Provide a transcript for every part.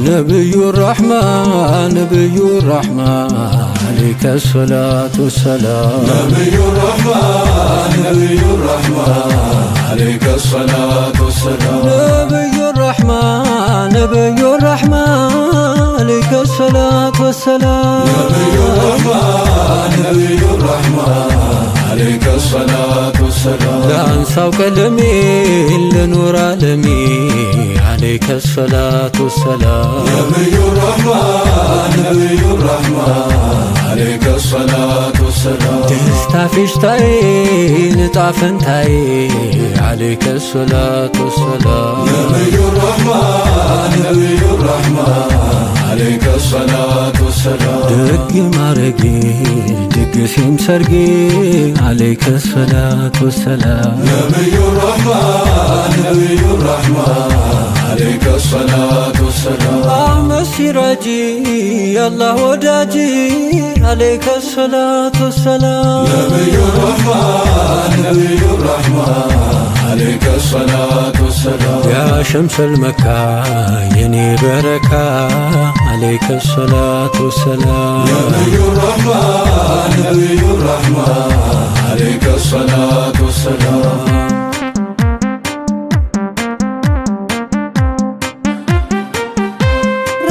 نبي الرحمن نبي الرحمن عليك الصلاة والسلام نبي الرحمن نبي الرحمن عليك الصلاة والسلام نبي الرحمن نبي الرحمن عليك الصلاة والسلام نبي الرحمن نبي الرحمن عليك الصلاة والسلام لا أنسى وكلمي لنور عالمي عليك الصلاة والسلام نبي الرحمن نبي الرحمن عليك الصلاة والسلام دستا فيشتاي نطافنتاي عليك الصلاة والسلام نبي الرحمن نبي الرحمن عليك الصلاة والسلام دق مارقي دق سيم سرقي عليك الصلاة والسلام نبي الرحمن نبي الرحمن عليك الصلاة والسلام سراجي الله وداجي عليك الصلاة والسلام نبي الرحمن نبي الرحمن عليك الصلاة والسلام يا شمس المكة يني بركة عليك الصلاة والسلام نبي الرحمن نبي الرحمن عليك الصلاة والسلام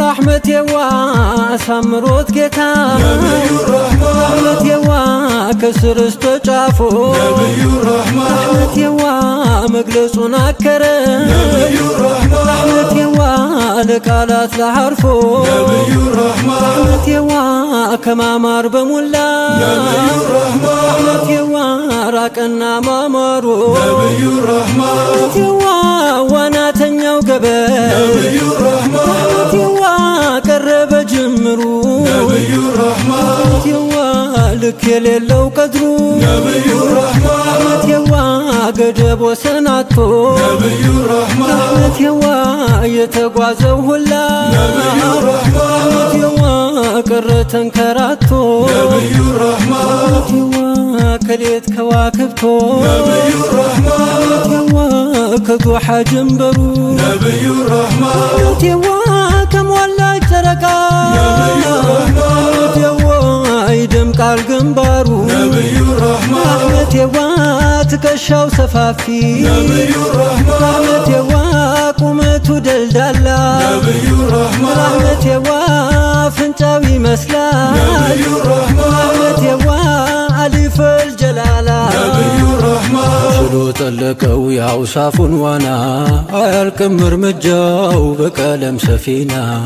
رحمة يوا سمروت كتا نبي الرحمن رحمة يوا كسر استجافو نبي الرحمن رحمة يوا مجلسنا كرم نبي الرحمن رحمة يوا لقالات لحرفو نبي الرحمن رحمة يوا كما مار بمولا نبي الرحمن رحمة يوا راكنا مامارو نبي الرحمن رحمة يوا وانا تنيو قبل نبي الرحمن رحمة يوا قرب جمرو نبي الرحمن يوا لك يليلو قدرو نبي الرحمن رحمة يوا قدب وسناتو نبي الرحمن رحمة يوا يتقوازو هلا نبي الرحمن رحمة يوا قرتن كراتو نبي الرحمن رحمة يوا كليت كواكبتو نبي الرحمن رحمة يوا كضحى جنبرو نبي الرحمن رحمة يوا كم ولا تركا نبي الرحمن رحمة يوا يدمق الجنبارو نبي الرحمن رحمة يوا تكشاو سفافي نبي الرحمن رحمة يوا قومتو دلدالا نبي الرحمن رحمة يوا فنتاوي مسلا نبي الرحمن رحمة يوا ألف الجلالة نبي الرحمن شلو طلقوا يا وصاف وانا عيالكم مرمجاو بقلم سفينة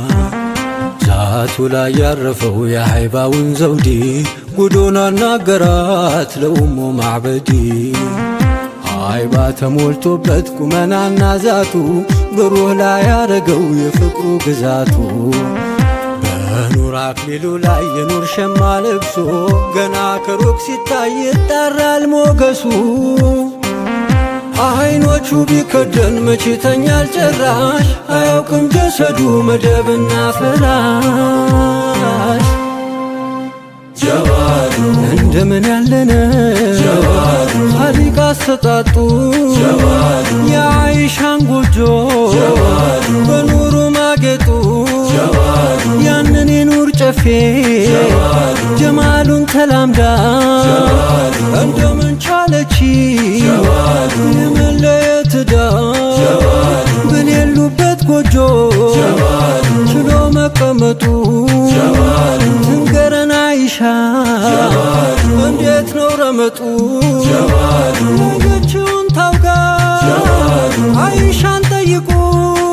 ذاتو لا يعرفوا يا حيباون زودي قدونا ناقرات لأمو معبدي عيبا تمولتو بلدكو منعنا ذاتو بروح لا يارقو يفكرو قزاتو بنور عقليلو لا ينور شما لبسو قنا كروك ستا يتطرى الموقسو አይኖቹ ቢከደን መቼ ተኛል ጭራሽ አያውቅም ጀሰዱ መደብና ፍራሽ ጀዋዱ እንደምን ያለነ ጀዋዱ ሀዲቃ አሰጣጡ ጀዋዱ የአይሻን ጎጆ ጀዋዱ በኑሩ ማጌጡ ጀዋዱ ያንን የኑር ጨፌ ጀዋዱ ጀማሉን ተላምዳ ጀዋዱ እንደምን ቻለች ጀዋዱ የመለየት ዕዳ በሌሉበት ጎጆ ጀዋዱ ችሎ መቀመጡ ጀዋዱ ትንገረን አይሻ ጀዋዱ እንዴት ነው ረመጡ ጀዋዱ ነገችውን ታውጋ ጀዋዱ አይሻን ጠይቁ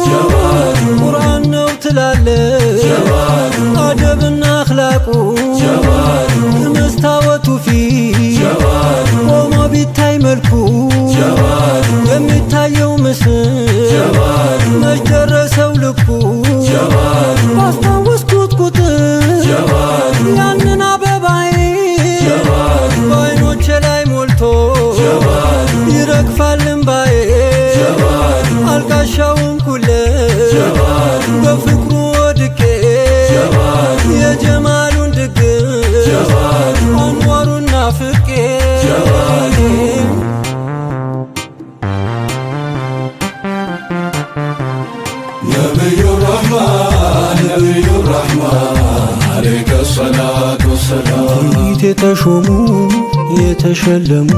ጀዋዱ ቁርአን ነው ትላለች ጀዋዱ አደብና አኽላቁ ጀዋዱ መስታወቱ ፊት ጀዋዱ ቆሞ ቢታይ መልኩ ጀዋዱ የሚታየው ምስል ጀዋዱ መች ደረሰው ልኩ ጀዋዱ ባስታወስኩት ቁጥር ጀዋዱ ያንን አበባዬ ጀዋዱ በዓይኖቼ ላይ ሞልቶ ጀዋዱ ይረግፋል እምባዬ ጀዋዱ አልቃሻውን ኩለ ጀዋዱ በፍቅሩ ወድቄ ጀዋዱ የጀማሉን ድግስ ጀዋዱ አንዋሩን ናፍቄ ጀዋዱ نبي الرحمن الرحمن عليك الصلاة والسلام የተሾሙ የተሸለሙ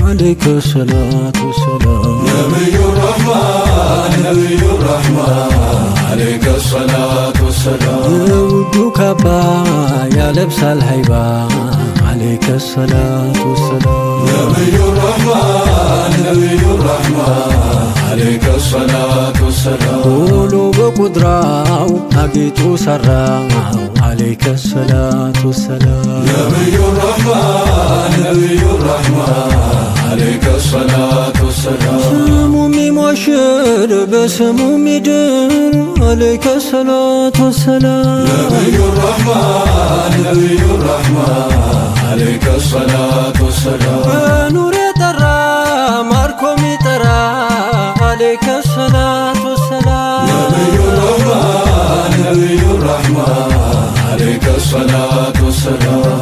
عليك الصلاة والسلام نبي الرحمن نبي الرحمن عليك الصلاة والسلام የውዱ ካባ ያለብሳል ሀይባ عليك الصلاة والسلام نبي الرحمن نبي الرحمن عليك الصلاة والسلام ሁሉ በቁድራው አጌጡ ሰራው عليك الصلاة والسلام نبي الرحمن نبي الرحمن عليك الصلاة والسلام ስሙ ሚሞሽር በስሙ ሚድር عليك الصلاة والسلام نبي الرحمن نبي الرحمن عليك الصلاة والسلام በኑር የጠራ ማርኮ ሚጠራ عليك الصلاة والسلام نبي الرحمن نبي الرحمن عليك الصلاة والسلام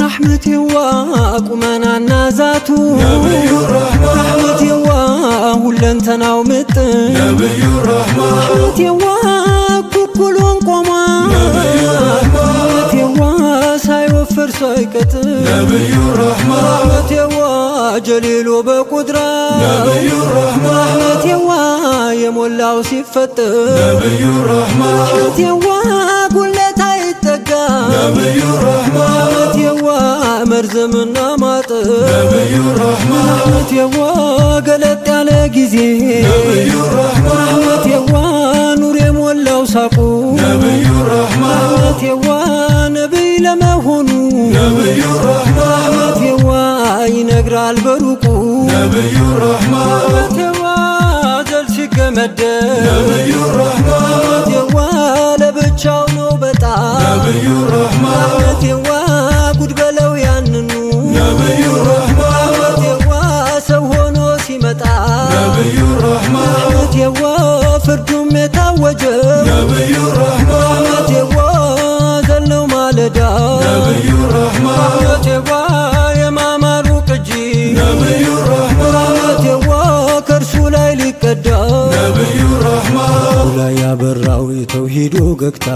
رحمتي وقمنا نازاتو نبي الرحمن رحمتي وهلنتناو متن نبي الرحمن رحمتي وكلون قما نبي الرحمن رحمتي وسايوفر سايكتن نبي الرحمن رحمتي وجليل بقدرة نبي الرحمن رحمتي ويمولاو سيفتن نبي الرحمن رحمتي وقلتا يتقى نبي الرحمن رحمتي ومرزمنا ماطر نبي الرحمن رحمتي وقلت على جزي نبي الرحمن رحمتي ونور يمولاو ساقو نبي الرحمن رحمتي ونبي لما هونو نبي الرحمن رحمتي وينقرا البروقو نبي الرحمن رحمتي وزلش قمد نبي الرحمن رحمتي ولبتشاو نوبتا نبي الرحمن رحمتي وقد بلو ياننو نبي الرحمن رحمتي وسوهنو سيمتا نبي الرحمن رحمتي وفردم يتوجه نبي الرحمن رحمتي وزلو مالدا نبي الرحمن رحمتي ويمامارو قجي نبي الرحمن رحمتي وكرسو لاي لقدا نبي الرحمن لا ያበራው የተውሂዱ ገግታ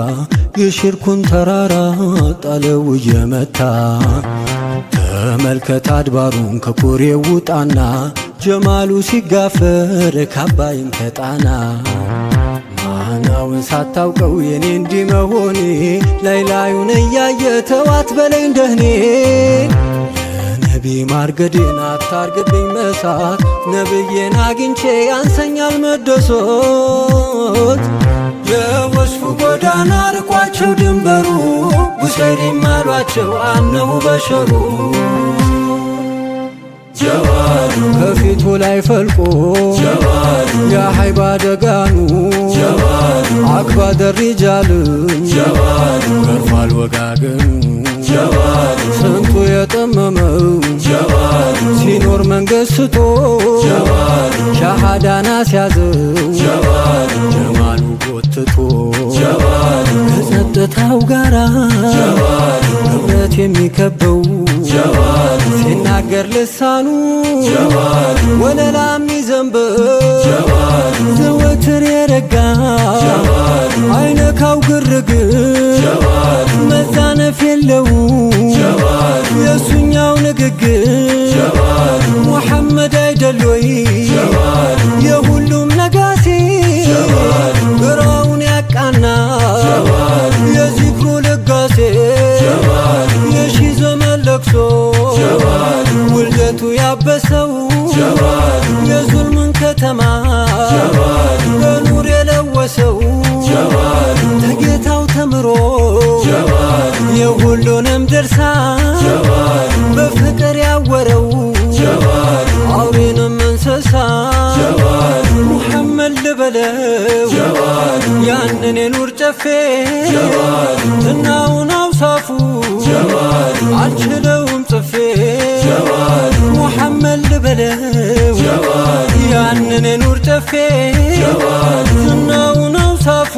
የሽርኩን ተራራ ጣለው እየመታ ተመልከት አድባሩን ከኩሬው ውጣና ጀማሉ ሲጋፈር ካባይን ከጣና ማናውን ሳታውቀው የኔ እንዲህ መሆኔ ላይላዩን እያየ ተዋት በለኝ ደህኔ የነቢ ማርገዴን አታርግብኝ መሳት ነብዬን አግኝቼ ያንሰኛል መደሶት የወስፉ ጎዳና ርቋቸው ድንበሩ ቡሰይሪም አሏቸው አነሁ በሸሩ جواد ከፊቱ ላይ ፈልቆ جواد የሀይባ ደጋኑ جواد አክባደ ሪጃልን جواد ገርፏል ወጋገኑ جواد ስንቱ የጠመመው جواد ሲኖር መንገድ ስቶ جواد ሻሃዳና ሲያዘው جواد ጀማሉ ጎትቶ جواد ከጸጥታው ጋራ جواد እምነት የሚከበው جواد ሲናገር ልሳኑ جواد ወለላ የሚዘንበው جواد ዘወትር የረጋ جواد አይነካው ግርግር جواد መዛነፍ የለው جواد የሱኛው ንግግር جواد ሙሐመድ አይደሎይ جواد የሁሉም ነጋሴ جواد ግራውን ያቃና جواد የዚክሩ ልጋሴ جواد የሺ ዘመን ለቅሶ جواد ውልደቱ ያበሰው جواد የዙልምን ከተማ جواد በኑር የለወሰው جواد ተጌታው ተምሮ جواد የሁሉንም ድርሳን جواد በፍቅር ያወረው جواد አውሬንም እንስሳ جواد ሙሐመድ ልበለው جواد ያንን የኑር ጨፌ جواد ዝናውን አውሳፉ جواد አልችለውም ጽፌ جواد ሙሐመድ ልበለው جواد ያንን የኑር ጨፌ جواد ዝናውን አውሳፉ